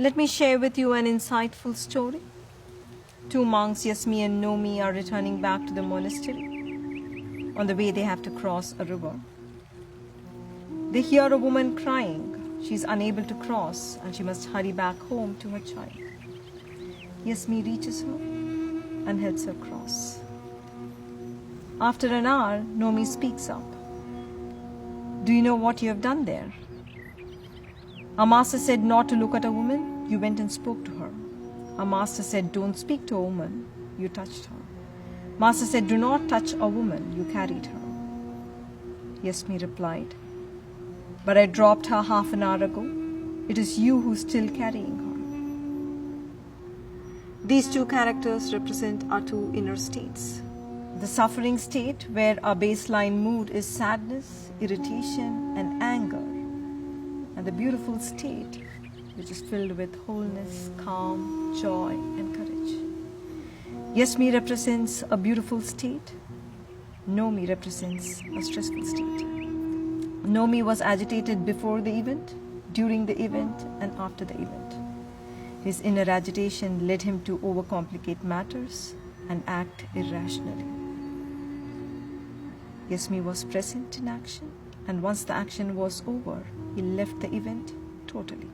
Let me share with you an insightful story. Two monks, Yasmi and Nomi, are returning back to the monastery. On the way, they have to cross a river. They hear a woman crying. She is unable to cross and she must hurry back home to her child. Yasmi reaches her and helps her cross. After an hour, Nomi speaks up. Do you know what you have done there? Our master said not to look at a woman. You went and spoke to her. Our master said don't speak to a woman. You touched her. Master said do not touch a woman. You carried her. Yasmi replied, but I dropped her half an hour ago. It is you who's still carrying her. These two characters represent our two inner states. The suffering state, where our baseline mood is sadness, irritation, and anger. And the beautiful state, which is filled with wholeness, calm, joy, and courage. Yasmi represents a beautiful state. Nomi represents a stressful state. Nomi was agitated before the event, during the event, and after the event. His inner agitation led him to overcomplicate matters and act irrationally. Yasmi was present in action, and once the action was over, he left the event totally.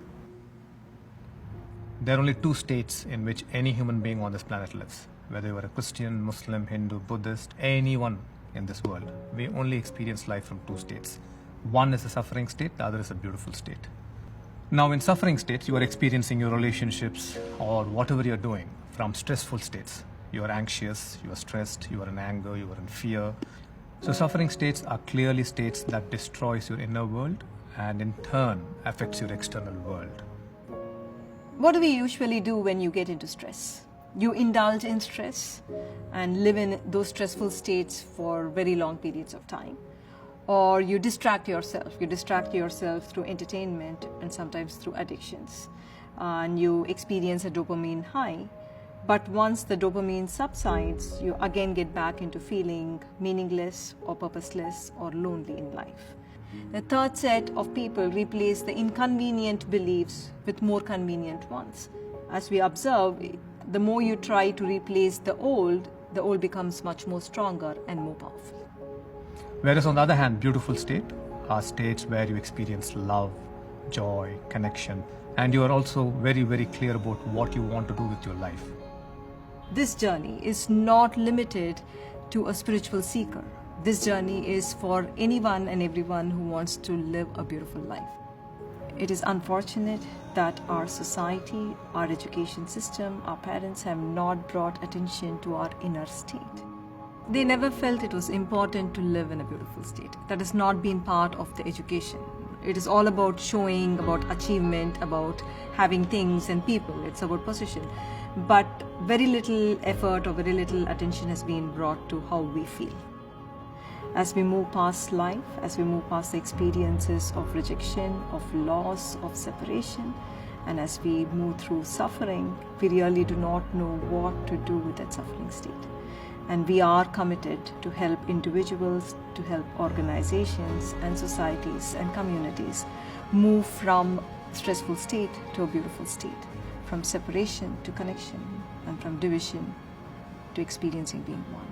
There are only two states in which any human being on this planet lives. Whether you are a Christian, Muslim, Hindu, Buddhist, anyone in this world, we only experience life from two states. One is a suffering state, the other is a beautiful state. Now in suffering states, you are experiencing your relationships or whatever you're doing from stressful states. You are anxious, you are stressed, you are in anger, you are in fear. So suffering states are clearly states that destroys your inner world and in turn affects your external world. What do we usually do when you get into stress? You indulge in stress and live in those stressful states for very long periods of time. Or you distract yourself. You distract yourself through entertainment and sometimes through addictions. And you experience a dopamine high. But once the dopamine subsides, you again get back into feeling meaningless or purposeless or lonely in life. The third set of people replace the inconvenient beliefs with more convenient ones. As we observe, the more you try to replace the old becomes much more stronger and more powerful. Whereas on the other hand, beautiful state are states where you experience love, joy, connection, and you are also very, very clear about what you want to do with your life. This journey is not limited to a spiritual seeker. This journey is for anyone and everyone who wants to live a beautiful life. It is unfortunate that our society, our education system, our parents have not brought attention to our inner state. They never felt it was important to live in a beautiful state. That has not been part of the education. It is all about showing, about achievement, about having things and people. It's about position. But very little effort or very little attention has been brought to how we feel. As we move past life, as we move past the experiences of rejection, of loss, of separation, and as we move through suffering, we really do not know what to do with that suffering state. And we are committed to help individuals, to help organizations and societies and communities move from stressful state to a beautiful state, from separation to connection, and from division to experiencing being one.